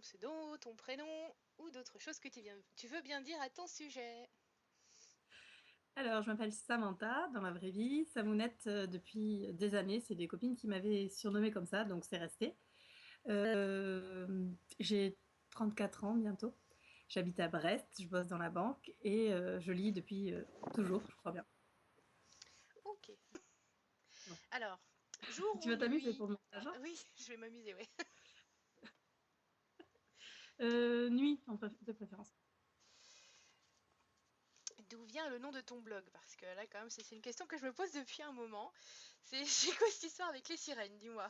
pseudo, ton prénom ou d'autres choses que tu veux bien dire à ton sujet. Alors, je m'appelle Samantha dans la vraie vie. Samounette, depuis des années, c'est des copines qui m'avaient surnommée comme ça, donc c'est resté. J'ai 34 ans bientôt. J'habite à Brest, je bosse dans la banque et je lis depuis toujours, je crois bien. Ok. Bon. Alors, jour Tu ou vas t'amuser nuit? pour mon Ah, stage, hein? oui, je vais m'amuser, ouais. Nuit, de préférence. D'où vient le nom de ton blog? Parce que là, quand même, c'est une question que je me pose depuis un moment. C'est quoi cette histoire avec les sirènes? Dis-moi.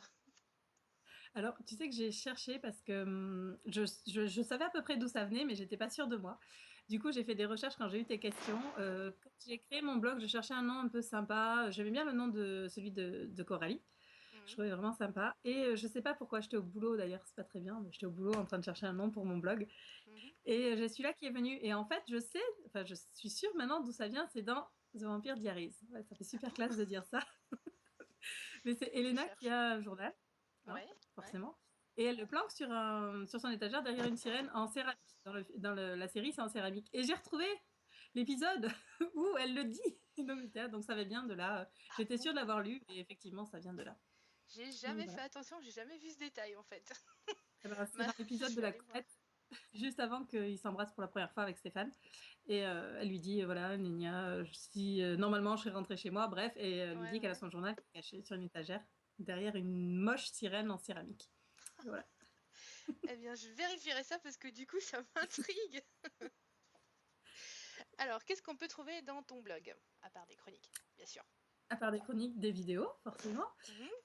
Alors, tu sais que j'ai cherché parce que je savais à peu près d'où ça venait, mais j'étais pas sûre de moi. Du coup, j'ai fait des recherches quand j'ai eu tes questions. Quand j'ai créé mon blog, je cherchais un nom un peu sympa. J'aimais bien le nom de celui de Coralie. Je Mhm, trouvais vraiment sympa. Et je sais pas pourquoi j'étais au boulot d'ailleurs, c'est pas très bien, mais j'étais au boulot en train de chercher un nom pour mon blog. mhm. Et j'ai celui-là qui est venu. Et en fait, je sais, enfin, je suis sûre maintenant d'où ça vient. C'est dans The Vampire Diaries. Ouais, ça fait Ah super bon? classe de dire ça. Mais c'est Je Elena qui cherche. a un journal, hein, Ouais, ouais. forcément. Et elle le planque sur son étagère derrière une sirène en céramique. La série, c'est en céramique. Et j'ai retrouvé l'épisode où elle le dit. Donc ça va bien de là. Ah J'étais sûre de bon? l'avoir lu et effectivement, ça vient de là. J'ai Donc jamais fait voilà. attention, j'ai jamais vu ce détail en fait. Eh ben, c'est Bah, dans je l'épisode de vais la aller voir. crête, juste avant qu'il s'embrasse pour la première fois avec Stéphane. Et elle lui dit, voilà, Nénia, si normalement je serais rentrée chez moi, bref, et elle lui Ouais, dit qu'elle a ouais. son journal caché sur une étagère, derrière une moche sirène en céramique. Et voilà. Eh bien, je vérifierai ça parce que du coup, ça m'intrigue. Alors, qu'est-ce qu'on peut trouver dans ton blog? À part des chroniques, bien sûr. À part des chroniques, des vidéos, forcément.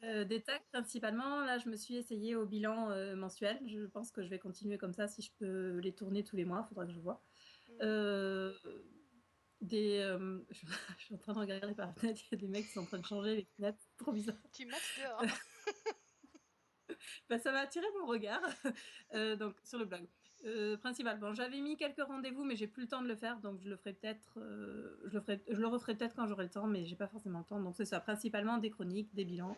Mhm, Des tags principalement. Là, je me suis essayée au bilan mensuel. Je pense que je vais continuer comme ça si je peux les tourner tous les mois. Il faudra que je vois. mhm. Euh, je suis en train de regarder par la fenêtre. Il y a des mecs qui sont en train de changer les fenêtres. C'est trop bizarre. Tu mates dehors. Bah, ça va attirer mon regard. Donc, sur le blog. Principalement, j'avais mis quelques rendez-vous, mais j'ai plus le temps de le faire. Donc, je le ferai peut-être. Je le referai peut-être quand j'aurai le temps, mais j'ai pas forcément le temps. Donc, c'est ça. Principalement des chroniques, des bilans.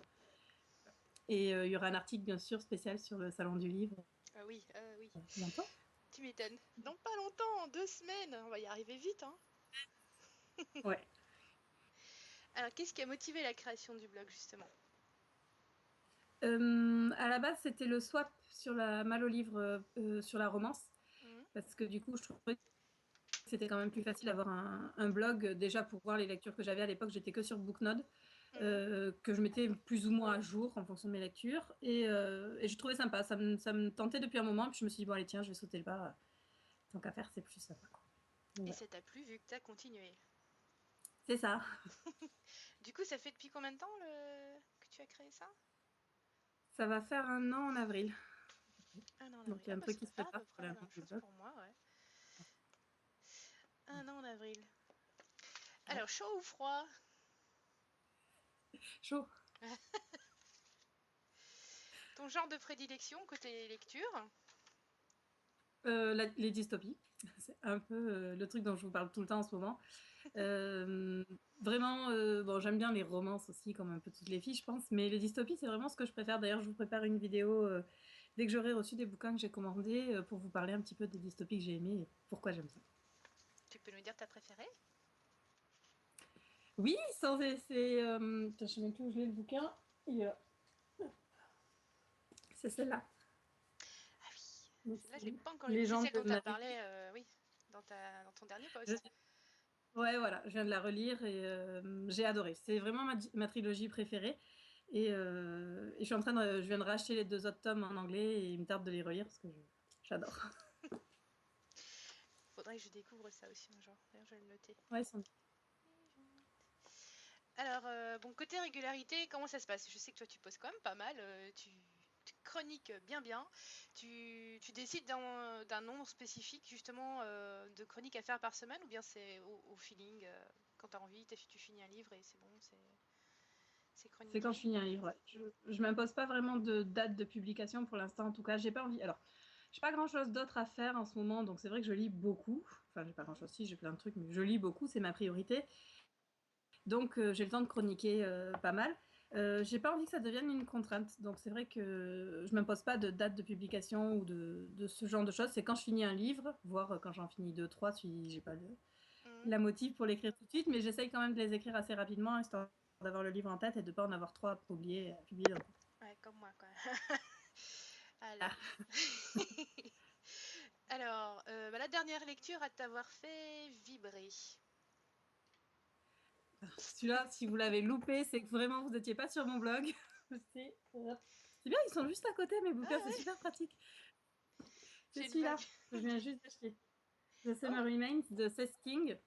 Et il y aura un article, bien sûr, spécial sur le Salon du Livre Ah oui, oui. bientôt. Tu m'étonnes. Dans pas longtemps, 2 semaines. On va y arriver vite, hein. Ouais. Alors, qu'est-ce qui a motivé la création du blog, justement? À la base, c'était le swap sur la Mal au livre, sur la romance. Mhm, Parce que du coup, je trouvais que c'était quand même plus facile d'avoir un blog. Déjà, pour voir les lectures que j'avais à l'époque, j'étais que sur Booknode. mhm. Que je mettais plus ou moins à jour en fonction de mes lectures. Et je trouvais sympa. Ça me tentait depuis un moment. Et puis je me suis dit, bon, allez, tiens, je vais sauter le pas. Tant qu'à faire, c'est plus sympa. Quoi. Donc, Et voilà. ça t'a plu vu que t'as continué. C'est ça. Du coup, ça fait depuis combien de temps que tu as créé ça? Ça va faire un an en avril. Un an en Donc avril. il y a Ah un bah truc ça qui doit se faire à prépare peu pour près la l'annonce même du chose blog. pour moi, ouais. Un an en avril. Ouais. Alors, chaud ou froid? Chaud. Ton genre de prédilection côté lecture? Les dystopies, c'est un peu le truc dont je vous parle tout le temps en ce moment. Euh, Vraiment, bon, j'aime bien les romances aussi, comme un peu toutes les filles, je pense, mais les dystopies, c'est vraiment ce que je préfère. D'ailleurs, je vous prépare une vidéo dès que j'aurai reçu des bouquins que j'ai commandés pour vous parler un petit peu des dystopies que j'ai aimées et pourquoi j'aime ça. Tu peux nous dire ta préférée? Oui, je sais même plus où je l'ai le bouquin. Il est là. C'est celle-là. Ah oui, Donc, celle-là je l'ai c'est pas encore lue, mais c'est Légende celle de dont tu as Marie. parlé, oui, dans ton dernier Je- post. Ouais, voilà, je viens de la relire et j'ai adoré. C'est vraiment ma trilogie préférée. Et je suis en train je viens de racheter les deux autres tomes en anglais et il me tarde de les relire parce que j'adore. Faudrait que je découvre ça aussi un jour. D'ailleurs, je vais le noter. Ouais, ils sont... Alors, bon, côté régularité, comment ça se passe? Je sais que toi, tu poses quand même pas mal. Tu chroniques bien, bien. Tu décides d'un nombre spécifique, justement, de chroniques à faire par semaine, ou bien c'est au feeling, quand tu as envie, tu finis un livre et c'est bon, c'est C'est quand chroniqué. je finis un livre. Ouais. Je m'impose pas vraiment de date de publication pour l'instant. En tout cas, j'ai pas envie. Alors, j'ai pas grand-chose d'autre à faire en ce moment, donc c'est vrai que je lis beaucoup. Enfin, j'ai pas Mhm. grand-chose. Si, j'ai plein de trucs, mais je lis beaucoup. C'est ma priorité. Donc, j'ai le temps de chroniquer pas mal. J'ai pas envie que ça devienne une contrainte, donc c'est vrai que je m'impose pas de date de publication ou de ce genre de choses. C'est quand je finis un livre, voire quand j'en finis 2, 3, si j'ai pas Mhm. la motive pour l'écrire tout de suite, mais j'essaye quand même de les écrire assez rapidement, histoire d'avoir le livre en tête et de pas en avoir 3 à publier d'un coup. Ouais, comme moi, quoi. Ah. Alors, Alors la dernière lecture à t'avoir fait vibrer. Celui-là, si vous l'avez loupé, c'est que vraiment vous n'étiez pas sur mon blog. C'est bien, ils sont juste à côté, mes bouquins, Ah c'est ouais, super pratique. C'est j'ai une vague. celui-là, que je viens juste d'acheter. The Summer Oh, Remains de Seth King.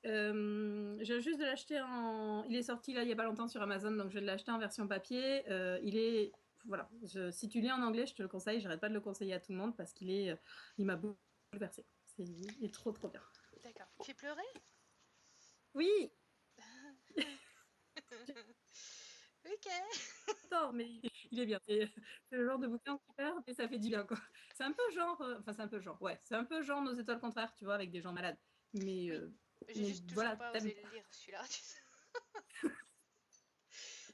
Je viens juste de l'acheter en. Il est sorti là il n'y a pas longtemps sur Amazon, donc je vais l'acheter en version papier. Il est. Voilà. Si tu lis en anglais, je te le conseille. J'arrête pas de le conseiller à tout le monde parce qu'il est. Il m'a bouleversé. Il est trop trop bien. d'accord. Il fait pleurer? Oui, Ok. j'adore, mais il est bien. C'est le genre de bouquin super, mais ça fait du bien, quoi. C'est un peu genre. Enfin, c'est un peu genre. Ouais, c'est un peu genre Nos étoiles contraires, tu vois, avec des gens malades. Mais, Oui, j'ai mais juste toujours voilà, pas t'aimes. osé le lire celui-là.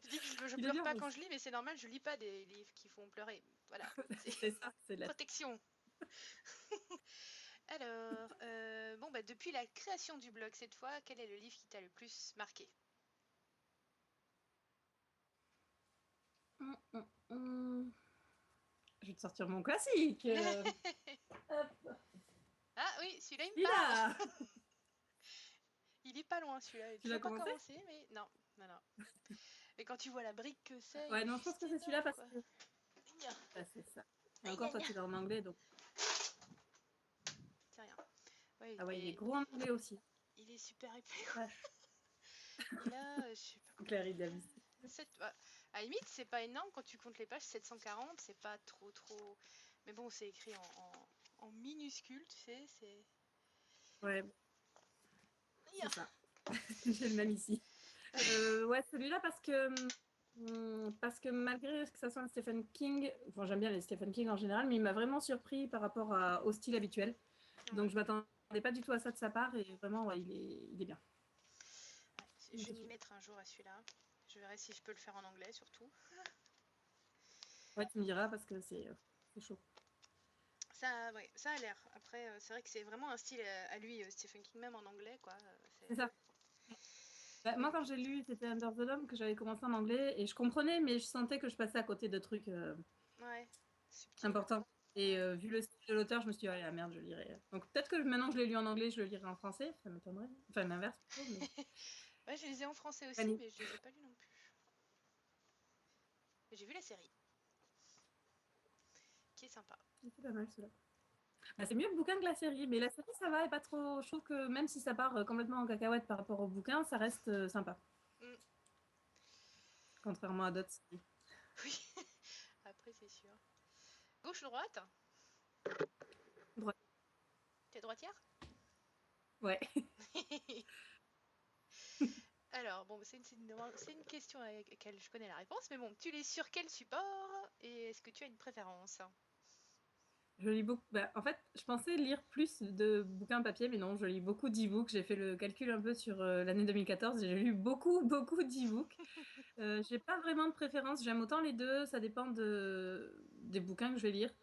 Je dis que je Il est pleure bien pas quand aussi. je lis, mais c'est normal, je lis pas des livres qui font pleurer. Voilà, c'est C'est ça, c'est la. protection. Alors, bon, bah, depuis la création du blog cette fois, quel est le livre qui t'a le plus marqué? Je vais te sortir mon classique. Hop, Ah oui, celui-là il me parle. celui-là. Il est pas loin celui-là, il est Tu l'as toujours pas commencé? commencé, mais non, non, non. Mais quand tu vois la brique que c'est, il Ouais, est non, je pense juste que c'est celui-là énorme parce quoi. que. Ouais, c'est ça. Et Aïe encore, aïe toi, aïe. tu l'as en anglais, donc. C'est rien. Ouais, Ah ouais, il est gros en anglais aussi. il est super épais. Vache. Et là, je sais pas combien Claire, il il a y a. vu. À la limite, c'est pas énorme quand tu comptes les pages, 740, c'est pas trop trop. Mais bon, c'est écrit en minuscule, tu sais, c'est. Ouais, Ya. c'est ça. J'ai le même ici. Ouais, celui-là parce que malgré que ça soit un Stephen King, enfin, j'aime bien les Stephen King en général, mais il m'a vraiment surpris par rapport au style habituel. Ouais. Donc je m'attendais pas du tout à ça de sa part et vraiment, ouais, il est bien. Ouais, je vais m'y mettre un jour à celui-là. Je verrai si je peux le faire en anglais surtout. Ouais, tu me diras parce que c'est chaud. Ça, ouais, ça a l'air. Après, c'est vrai que c'est vraiment un style à lui, Stephen King, même en anglais, quoi. C'est ça. Bah, Mais moi, bon, quand j'ai lu, c'était Under the Dome que j'avais commencé en anglais et je comprenais, mais je sentais que je passais à côté de trucs ouais, subtil. importants. Et Ouais. vu le style de l'auteur, je me suis dit, ah merde, je lirai. Donc peut-être que maintenant que je l'ai lu en anglais, je le lirai en français, ça m'étonnerait. Enfin, l'inverse plutôt, mais. Ouais, je les ai en français aussi, Fanny. mais je les ai pas lus non plus. J'ai vu la série, qui est sympa. C'est pas mal cela. Bah, c'est mieux le bouquin que la série, mais la série ça va et pas trop. Je trouve que même si ça part complètement en cacahuète par rapport au bouquin, ça reste sympa, Mm. contrairement à d'autres séries. Oui, après c'est sûr. Gauche ou droite? Droite. T'es droitière? Ouais. Alors, bon, c'est une question à laquelle je connais la réponse, mais bon, tu lis sur quel support et est-ce que tu as une préférence? Je lis beaucoup. Bah, en fait, je pensais lire plus de bouquins papier, mais non, je lis beaucoup d'e-books. J'ai fait le calcul un peu sur l'année 2014 et j'ai lu beaucoup, beaucoup d'e-books. J'ai pas vraiment de préférence. J'aime autant les deux. Ça dépend des bouquins que je vais lire.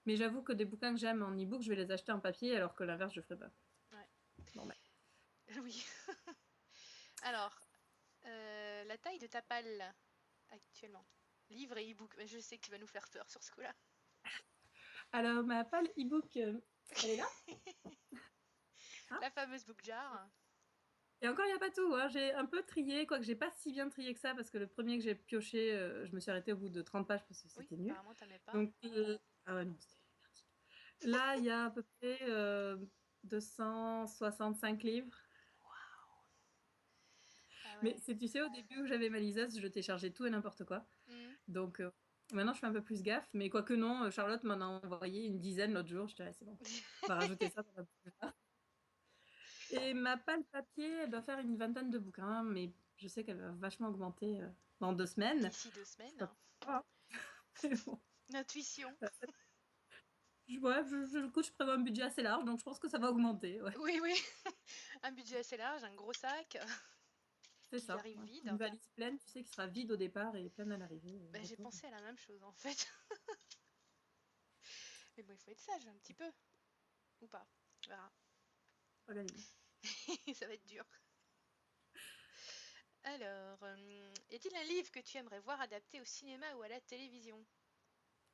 Mais j'avoue que des bouquins que j'aime en e-book, je vais les acheter en papier, alors que l'inverse, je ferai pas. Ouais. Normal. Oui. Alors, la taille de ta palle actuellement. Livre et e-book. Mais je sais que tu vas nous faire peur sur ce coup-là. Alors, ma palle e-book, elle est là. Hein. La fameuse book jar. Et encore, il n'y a pas tout. Hein. J'ai un peu trié, quoique j'ai pas si bien trié que ça, parce que le premier que j'ai pioché, je me suis arrêtée au bout de 30 pages parce que Oui, c'était nul. apparemment t'aimais pas. Donc, ah ouais, non, c'était merdique. Là, il y a à peu près 265 livres. Ah Mais ouais. tu sais, au début où j'avais ma liseuse, je téléchargeais tout et n'importe quoi. Mhm. Donc, maintenant, je fais un peu plus gaffe. Mais quoique non, Charlotte m'en a envoyé une dizaine l'autre jour. Je dirais, c'est bon. On va rajouter ça dans la boucle. Et ma palle papier, elle doit faire une vingtaine de bouquins, mais je sais qu'elle va vachement augmenter dans 2 semaines. D'ici 2 semaines. Je sais pas pourquoi. Mais bon. Intuition. Ouais, écoute, je prévois un budget assez large, donc je pense que ça va augmenter. Ouais. Oui, oui. Un budget assez large, un gros sac. C'est qu'il ça. arrive Ouais. vide. Une valise pleine, tu sais, qui sera vide au départ et pleine à l'arrivée. Bah, j'ai Retour. pensé à la même chose en fait. Mais bon, il faut être sage un petit peu. Ou pas. On verra. Organise. Ça va être dur. Alors, est-il un livre que tu aimerais voir adapté au cinéma ou à la télévision?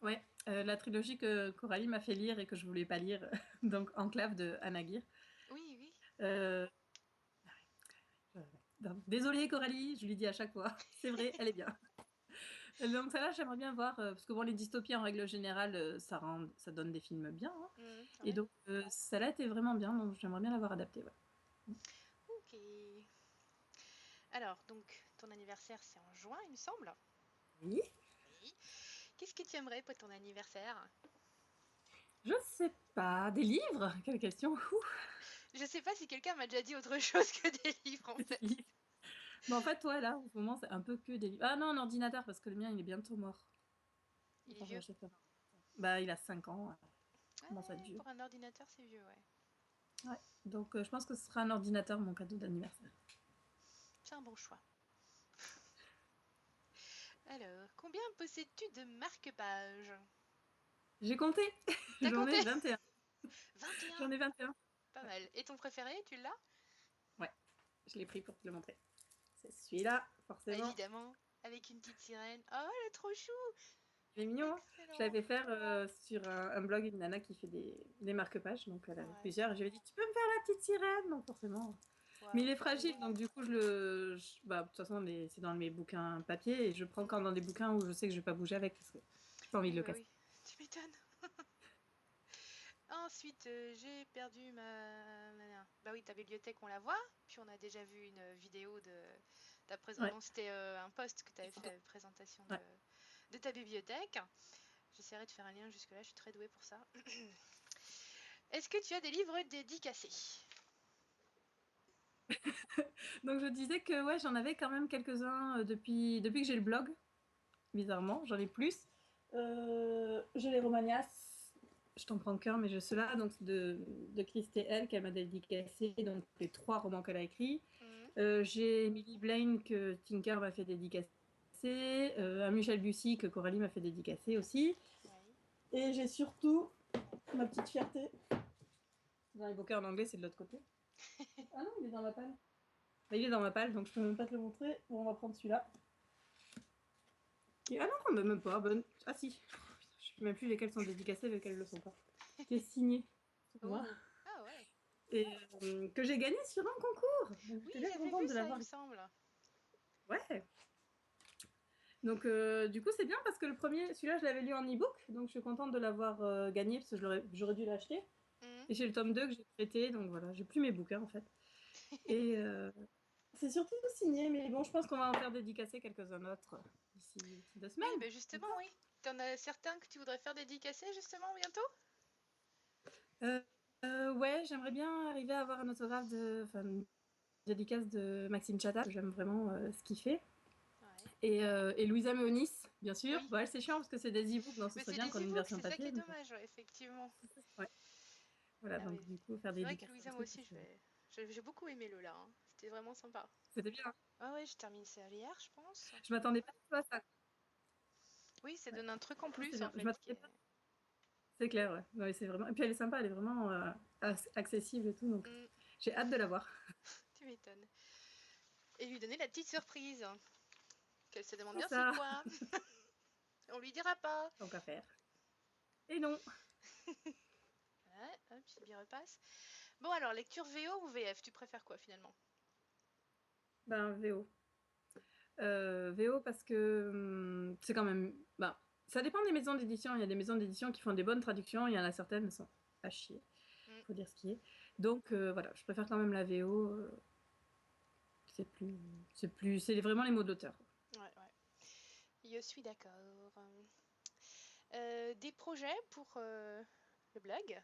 Ouais, la trilogie que Coralie m'a fait lire et que je voulais pas lire, donc Enclave de Anna Guir. Oui, oui. Euh, Désolée Coralie, je lui dis à chaque fois. C'est vrai, elle est bien. Donc ça là, j'aimerais bien voir, parce que bon, les dystopies en règle générale, ça donne des films bien. Hein. Et Ouais. donc ça là était vraiment bien, donc j'aimerais bien l'avoir adapté. Ouais. Ok. Alors, donc, ton anniversaire, c'est en juin, il me semble. Oui. Oui. Qu'est-ce que tu aimerais pour ton anniversaire? Je sais pas. Des livres? Quelle question. Je sais pas si quelqu'un m'a déjà dit autre chose que des livres en Des fait. livres. Mais en fait, toi, là, en ce moment, c'est un peu que des livres. Ah non, un ordinateur, parce que le mien, il est bientôt mort. Il est Enfin, vieux. bah, il a 5 ans. Comment ça Ouais, dure. pour un ordinateur, c'est vieux, ouais. Ouais. Donc, je pense que ce sera un ordinateur, mon cadeau d'anniversaire. C'est un bon choix. Alors, combien possèdes-tu de marque-pages? J'ai compté. T'as J'en compté? ai 21. 21. J'en ai 21. Pas Ouais. mal. Et ton préféré, tu l'as? Ouais. Je l'ai pris pour te le montrer. C'est celui-là, Bah, forcément. évidemment, avec une petite sirène. Oh, elle est trop chou! Il est mignon. Hein. Je Excellent. l'avais fait faire sur un blog, une nana qui fait des marque-pages. Donc, elle avait Ouais. plusieurs. Et je lui ai dit, tu peux me faire la petite sirène? Donc, forcément. Mais il Waouh, est trop mignon. fragile, donc du coup, bah, de toute façon, c'est dans mes bouquins papier et je prends quand dans des bouquins où je sais que je vais pas bouger avec parce que j'ai pas envie de Oui, le bah casser. oui. Tu m'étonnes. Ensuite, j'ai perdu ma... Bah oui, ta bibliothèque, on la voit. Puis on a déjà vu une vidéo de... Ouais. Non, c'était un post que tu Des avais photos. fait, présentation Ouais. de ta bibliothèque. J'essaierai de faire un lien jusque-là, je suis très douée pour ça. Est-ce que tu as des livres dédicacés? Donc je disais que ouais, j'en avais quand même quelques-uns depuis que j'ai le blog. Bizarrement, j'en ai plus. J'ai les Romagnas. Je t'en prends qu'un, mais j'ai ceux-là, donc de Christé L qu'elle m'a dédicacé, donc les 3 romans qu'elle a écrits. Mhm. J'ai Emily Blaine que Tinker m'a fait dédicacer, un Michel Bussy que Coralie m'a fait dédicacer aussi. Oui. Et j'ai surtout ma petite fierté. Dans les bouquins en anglais, c'est de l'autre côté. Ah non, il est dans ma palle. Bah, il est dans ma palle, donc je peux même pas te le montrer. Bon, on va prendre celui-là. Ah non, mais même pas. Bonne. Ah si. Je sais même plus lesquels sont dédicacés et lesquels le sont pas. Qui est signé. Moi. Oh, ah ouais. Et que j'ai gagné sur un concours. Donc Oui, j'étais bien j'avais vu contente de ça, il l'avoir. me semble. Ouais. Donc du coup c'est bien parce que le premier, celui-là je l'avais lu en e-book, donc je suis contente de l'avoir gagné parce que j'aurais dû l'acheter. Mhm. Et j'ai le tome 2 que j'ai prêté, donc voilà, j'ai plus mes bouquins en fait. Et c'est surtout signé, mais bon je pense qu'on va en faire dédicacer quelques-uns d'autres d'ici 2 Oui, semaines. bah justement, oui. T'en as certains que tu voudrais faire dédicacer justement bientôt? Ouais, j'aimerais bien arriver à avoir un autographe enfin, une dédicace de Maxime Chata, j'aime vraiment ce qu'il fait. Ouais. Et Louisa Meonis, bien sûr. Oui. Bon, elle, c'est chiant parce que c'est des e-books, donc ce Mais serait c'est bien des qu'on ait une e-books, version c'est ça qui est papier. Mais... dommage, ouais, effectivement. Ouais. Voilà, Ah donc oui. du coup, faire C'est des vrai que dédicaces, c'est un Louisa, moi truc. aussi, j'ai beaucoup aimé le là. Hein. C'était vraiment sympa. C'était bien. Hein. Ah ouais, je termine ça hier, je pense. Je m'attendais pas du tout à ça. Oui, ça Ouais. donne un truc en Non, c'était plus en bien. Je fait. m'attendais pas. C'est clair, ouais. Ouais, c'est vraiment... Et puis elle est sympa, elle est vraiment accessible et tout, donc Mm, j'ai hâte de la voir. tu m'étonnes. Et lui donner la petite surprise. Qu'elle se demande C'est bien c'est ça, quoi. On lui dira pas. tant qu'à faire. Et non. Ouais, hop, c'est bien repasse. Bon alors, lecture VO ou VF, tu préfères quoi finalement? Ben, VO. VO parce que c'est quand même... Ben, ça dépend des maisons d'édition. Il y a des maisons d'édition qui font des bonnes traductions, il y en a certaines qui sont à chier. Mm, Faut dire ce qui est. Donc voilà, je préfère quand même la VO. C'est vraiment les mots de l'auteur. ouais, ouais. Je suis d'accord. Des projets pour le blog,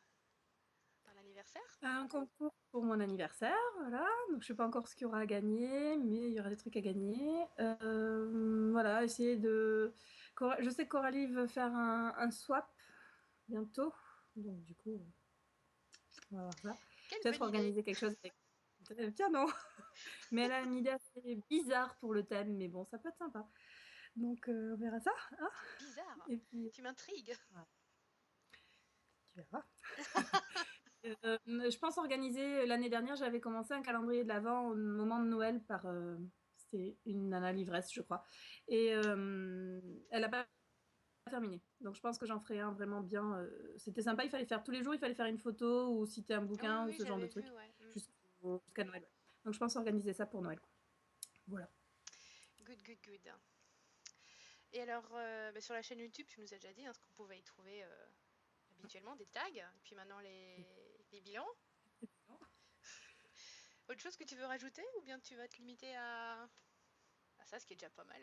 un anniversaire? Un concours pour mon anniversaire, voilà. Donc je sais pas encore ce qu'il y aura à gagner, mais il y aura des trucs à gagner. Voilà, essayer de. Je sais que Coralie veut faire un swap bientôt, donc du coup, on va voir ça. Quelle Peut-être bonne idée! organiser quelque chose avec. Tiens, non. Mais elle a une idée assez bizarre pour le thème, mais bon, ça peut être sympa. Donc, on verra ça. Hein. Bizarre. Et puis, Tu m'intrigues. tu verras. Je pense organiser, l'année dernière, j'avais commencé un calendrier de l'Avent au moment de Noël par c'était une nana livresse, je crois. Et elle n'a pas terminé. Donc je pense que j'en ferai un vraiment bien. C'était sympa, il fallait faire tous les jours, il fallait faire une photo ou citer un Oui, bouquin ou oui, ce genre de j'avais truc vu, ouais. jusqu'à Noël. Ouais. Donc je pense organiser ça pour Noël. Voilà. Good, good, good. Et alors, bah, sur la chaîne YouTube, tu nous as déjà dit hein, ce qu'on pouvait y trouver habituellement, des tags, et puis maintenant les bilans. Autre chose que tu veux rajouter ou bien tu vas te limiter à ça, ce qui est déjà pas mal.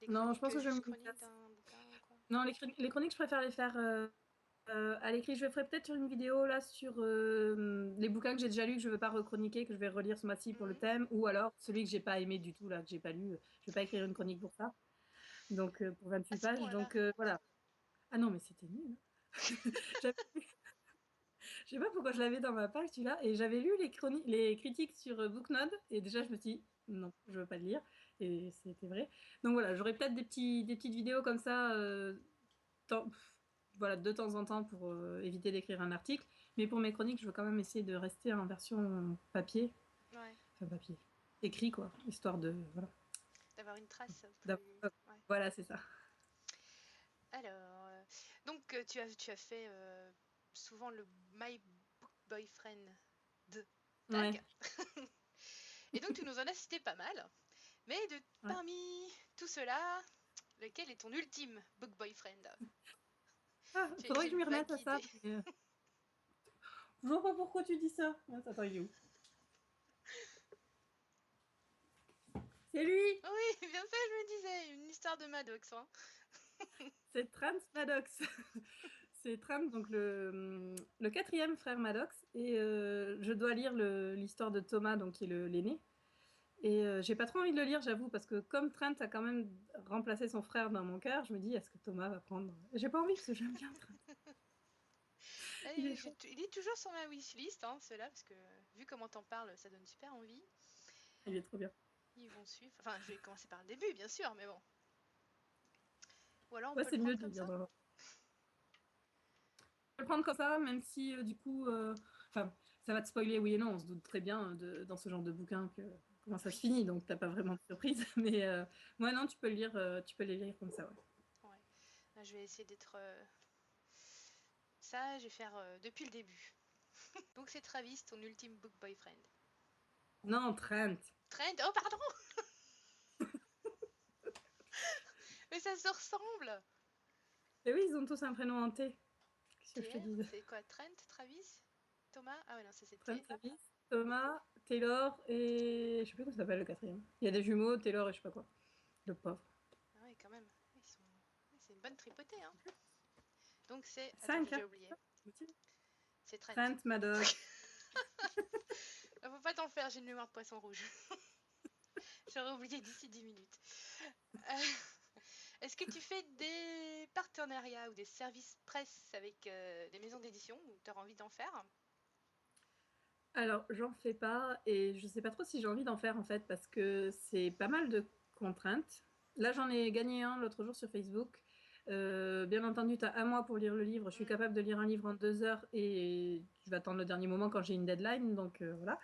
Des Non, je pense chroniques, que je vais juste me limiter à chroniques ça. d'un bouquin, quoi. Non, les chroniques, je préfère les faire à l'écrit. Je ferai peut-être une vidéo là sur les bouquins que j'ai déjà lus, que je ne veux pas rechroniquer, que je vais relire ce mois-ci pour le Mhm. thème, ou alors celui que j'ai pas aimé du tout, là, que j'ai pas lu. Je vais pas écrire une chronique pour ça. Donc, pour À 28 ce pages. point-là. Donc, voilà. Ah non, mais c'était nul. J'avais Je sais pas pourquoi je l'avais dans ma page, celui-là, et j'avais lu les critiques sur Booknode, et déjà je me suis dit, non, je veux pas le lire, et c'était vrai. Donc voilà, j'aurai peut-être des petites vidéos comme ça, temps- voilà, de temps en temps pour éviter d'écrire un article, mais pour mes chroniques, je veux quand même essayer de rester en version papier, Ouais. enfin papier, écrit quoi, histoire de, voilà. D'avoir une trace D'av- plus. Ouais. Voilà, c'est ça. Alors, donc tu as fait souvent le My Book Boyfriend de Ouais, tag. Et donc tu nous en as cité pas mal. Mais ouais. parmi tout cela, lequel est ton ultime book boyfriend? Ah, faudrait J'ai que je une m'y remette vague à ça, idée. mais, je vois pas pourquoi tu dis ça. Attends, il est où? C'est lui! Oui, bien ça, je me disais, une histoire de Maddox. Hein. C'est Trans Maddox. C'est Trans, donc le quatrième frère Maddox. Et je dois lire l'histoire de Thomas, donc qui est l'aîné. Et j'ai pas trop envie de le lire, j'avoue, parce que comme Trent a quand même remplacé son frère dans mon cœur, je me dis, est-ce que Thomas va prendre. J'ai pas envie, parce que j'aime bien Trent. Il est chouette. Il est toujours sur ma wishlist, hein, ceux-là, parce que vu comment t'en parles, ça donne super envie. Il est trop bien. Ils vont suivre. Enfin, je vais commencer par le début, bien sûr, mais bon. Ou alors on Ouais, peut le c'est mieux prendre de le comme lire ça. dans le. Je vais le prendre comme ça, même si du coup. Enfin, ça va te spoiler, oui et non, on se doute très bien dans ce genre de bouquin comment ça se finit, donc t'as pas vraiment de surprise. Mais ouais, non, tu peux les lire comme ça, ouais. Ouais. Là, je vais essayer d'être sage et faire depuis le début. Donc c'est Travis, ton ultime book boyfriend. Non, Trent. Trent, oh pardon. Mais ça se ressemble. Et oui, ils ont tous un prénom en T. Qu'est-ce que je te TR, dis? c'est quoi? Trent, Travis, Thomas? Ah ouais, non, ça c'est Trent, T. Travis, Thomas, Taylor et je sais plus comment ça s'appelle le quatrième. Il y a des jumeaux, Taylor et je sais pas quoi. Le pauvre. Ah ouais, quand même. Ils sont... C'est une bonne tripotée, hein. Donc c'est... Attends, j'ai 5, déjà hein? oublié. C'est Trent. Trent, Maddox. Faut pas t'en faire, j'ai une mémoire de poisson rouge. J'aurais oublié d'ici 10 minutes. Euh, Est-ce que tu fais des partenariats ou des services presse avec des maisons d'édition ou tu auras envie d'en faire? Alors, j'en fais pas et je sais pas trop si j'ai envie d'en faire en fait parce que c'est pas mal de contraintes. Là, j'en ai gagné un l'autre jour sur Facebook. Bien entendu, tu as un mois pour lire le livre. Je suis Mm. capable de lire un livre en 2 heures et je vais attendre le dernier moment quand j'ai une deadline. Donc voilà.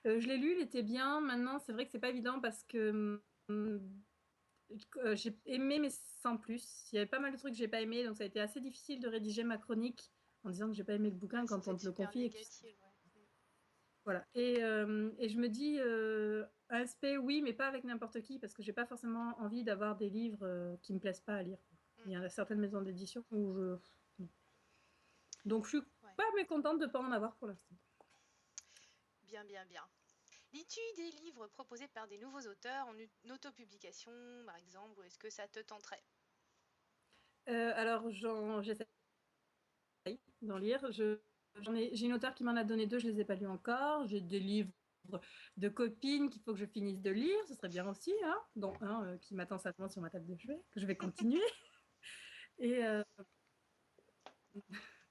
Je l'ai lu, il était bien. Maintenant, c'est vrai que c'est pas évident parce que j'ai aimé, mais sans plus. Il y avait pas mal de trucs que j'ai pas aimé, donc ça a été assez difficile de rédiger ma chronique en disant que j'ai pas aimé le bouquin Ouais, ça quand doit on être te le super confie et que négatif, ouais. voilà. Et je me dis, ASP, oui, mais pas avec n'importe qui, parce que j'ai pas forcément envie d'avoir des livres qui me plaisent pas à lire. Mm. Il y a certaines maisons d'édition où je. Non. Donc je suis Ouais. pas mécontente de pas en avoir pour l'instant. Bien, bien, bien. Lis-tu des livres proposés par des nouveaux auteurs en autopublication, par exemple, ou est-ce que ça te tenterait? Alors j'essaie d'en lire. J'ai une auteure qui m'en a donné deux, je les ai pas lus encore. J'ai des livres de copines qu'il faut que je finisse de lire, ce serait bien aussi, hein, dont un qui m'attend sagement sur ma table de chevet, que je vais continuer. Et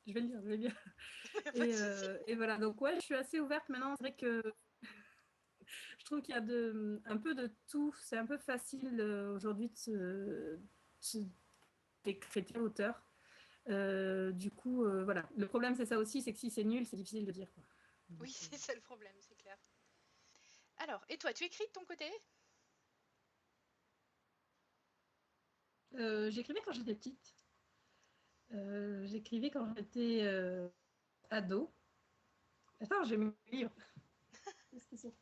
je vais le lire, je vais le lire. Pas de souci. Et voilà, donc ouais, je suis assez ouverte maintenant. C'est vrai que Je trouve qu'il y a un peu de tout. C'est un peu facile aujourd'hui d'être chrétien auteur. Du coup, voilà. Le problème, c'est ça aussi, c'est que si c'est nul, c'est difficile de dire, quoi. Oui, c'est ça le problème, c'est clair. Alors, et toi, tu écris de ton côté? J'écrivais quand j'étais petite. J'écrivais quand j'étais ado. Attends, j'ai mes livres. Qu'est-ce que c'est?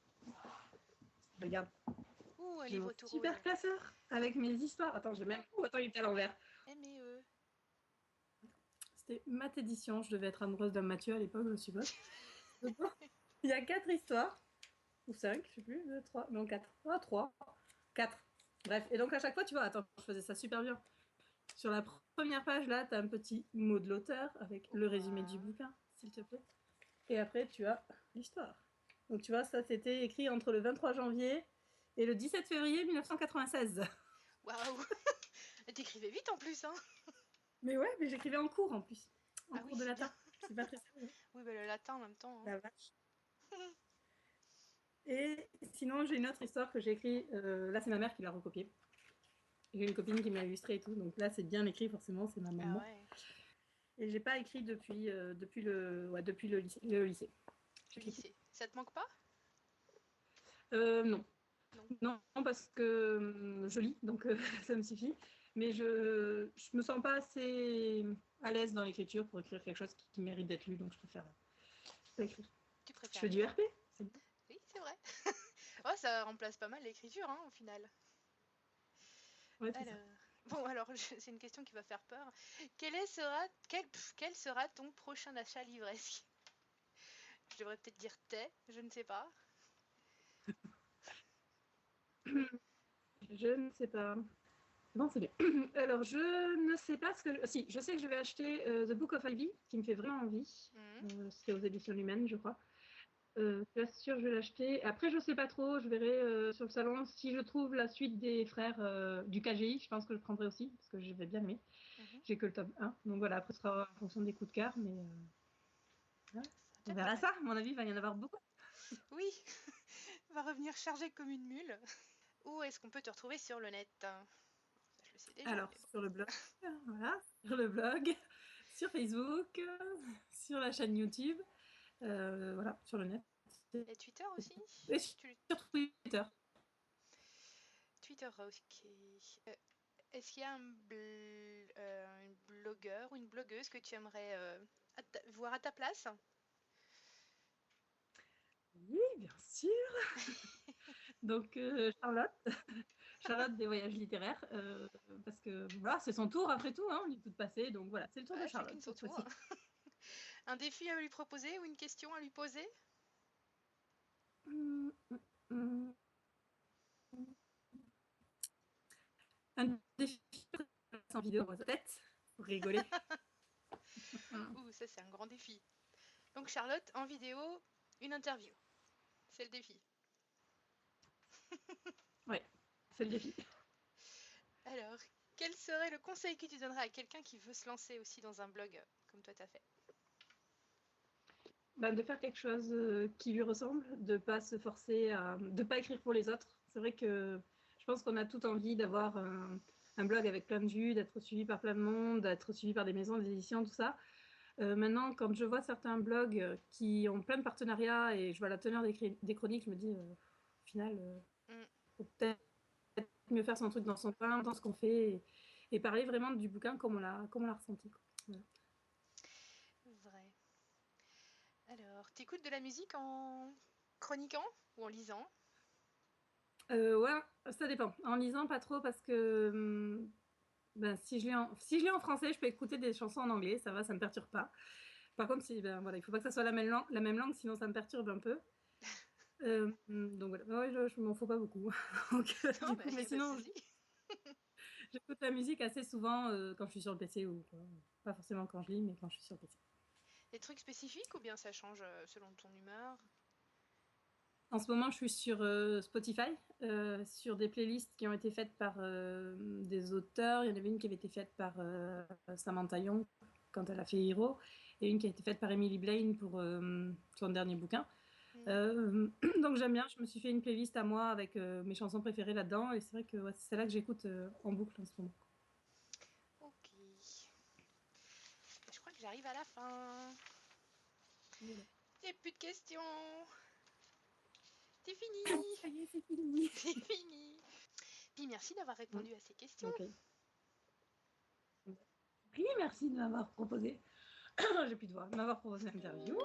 Regarde. Ouh, un J'ai mon livre tout rose. super classeur avec mes histoires. Attends, j'ai même. Oh, attends, il était à l'envers. M&E. C'était Math Édition. Je devais être amoureuse d'un Mathieu à l'époque, je suppose. Il y a 4 histoires. Ou 5, je sais plus. 2, 3. Non, 4. Ah, 3. 4. Bref. Et donc, à chaque fois, tu vois, attends, je faisais ça super bien. Sur la première page, là, tu as un petit mot de l'auteur avec le résumé du bouquin, s'il te plaît. Et après, tu as l'histoire. Donc, tu vois, ça, c'était écrit entre le 23 janvier et le 17 février 1996. Waouh. T'écrivais vite en plus, hein? Mais ouais, mais j'écrivais en cours en plus. En Ah oui, cours de c'est bien. latin. C'est pas très sérieux. Oui, bah le latin en même temps, hein. La vache. Et sinon, j'ai une autre histoire que j'ai écrite. Là, c'est ma mère qui l'a recopiée. J'ai une copine qui m'a illustré et tout. Donc là, c'est bien écrit, forcément, c'est ma Ah maman. ouais. Et j'ai pas écrit depuis le lycée. Le lycée. Le lycée. Ça te manque pas? Non. Non. Non, parce que je lis, donc ça me suffit. Mais je me sens pas assez à l'aise dans l'écriture pour écrire quelque chose qui mérite d'être lu, donc je préfère pas écrire. Tu Je préfères fais du lire? RP, c'est bien. Oui, c'est vrai. Oh, ça remplace pas mal l'écriture, hein, au final. Ouais, c'est ça. Alors, bon, alors, c'est une question qui va faire peur. Quel sera ton prochain achat livresque? Je devrais peut-être dire thé, je ne sais pas. Je ne sais pas. Bon, c'est bien. Alors, je ne sais pas ce que. Si, je sais que je vais acheter The Book of Ivy, qui me fait vraiment envie. Mhm. C'est aux éditions Lumen, je crois. Je suis sûre que je vais l'acheter. Après, je sais pas trop. Je verrai sur le salon si je trouve la suite des frères du KGI. Je pense que je prendrai aussi parce que je vais bien aimer. Mhm. J'ai que le tome 1. Donc voilà, après, ce sera en fonction des coups de cœur. Mais ouais. Ça sera On déjà pas verra mal. ça. À mon avis, il va y en avoir beaucoup. Oui, va revenir chargé comme une mule. Où est-ce qu'on peut te retrouver sur le net? Ça, je le sais déjà, Alors, mais bon. sur le blog, voilà, sur le blog, sur Facebook, sur la chaîne YouTube, voilà, sur le net. Et Twitter aussi? Et Tu... sur Twitter. Twitter, ok. Euh, Est-ce qu'il y a un blogueur ou une blogueuse que tu aimerais voir à ta place? Oui, bien sûr. Donc, Charlotte, Charlotte des voyages littéraires, parce que voilà, c'est son tour après tout, hein, on est toutes passées, donc voilà, c'est le tour de Ouais, Charlotte chacune son cette tour. fois-ci. Un défi à lui proposer ou une question à lui poser? Hum, hum, Un défi en vidéo dans sa tête, pour rigoler. Ouh, ça c'est un grand défi. Donc Charlotte, en vidéo, une interview. C'est le défi. Ouais, c'est le défi. Alors, quel serait le conseil que tu donnerais à quelqu'un qui veut se lancer aussi dans un blog comme toi t'as fait? Ben, de faire quelque chose qui lui ressemble, de pas se forcer à, de pas écrire pour les autres. C'est vrai que je pense qu'on a tout envie d'avoir un blog avec plein de vues, d'être suivi par plein de monde, d'être suivi par des maisons d'édition, tout ça. Maintenant, quand je vois certains blogs qui ont plein de partenariats et je vois la teneur des chroniques, je me dis, au final, Mm, faut peut-être mieux faire son truc dans son coin, dans ce qu'on fait, et parler vraiment du bouquin comme on l'a ressenti, quoi. Voilà. vrai. Alors, t'écoutes de la musique en chroniquant ou en lisant? Ouais, ça dépend. En lisant, pas trop, parce que ben, si je lis en français, je peux écouter des chansons en anglais, ça va, ça me perturbe pas. Par contre, si, ben, voilà, il faut pas que ça soit la même langue, sinon ça me perturbe un peu. Donc voilà, ouais, je m'en fous pas beaucoup. Donc, Non, du mais coup, il mais n'y a pas de sinon, souci. j'écoute la musique assez souvent quand je suis sur le PC ou quoi. Pas forcément quand je lis, mais quand je suis sur le PC. Des trucs spécifiques ou bien ça change selon ton humeur? En ce moment, je suis sur Spotify, sur des playlists qui ont été faites par des auteurs. Il y en avait une qui avait été faite par Samantha Young quand elle a fait Hero, et une qui a été faite par Emily Blaine pour son dernier bouquin. Donc j'aime bien, je me suis fait une playlist à moi avec mes chansons préférées là-dedans, et c'est vrai que ouais, c'est celle-là que j'écoute en boucle en ce moment. Ok. Je crois que j'arrive à la fin. Voilà. Et plus de questions. C'est fini. Ça y est, c'est fini. C'est fini. Puis merci d'avoir répondu à ces questions. Ok. Merci de m'avoir proposé, j'ai plus de voix, de m'avoir proposé l'interview.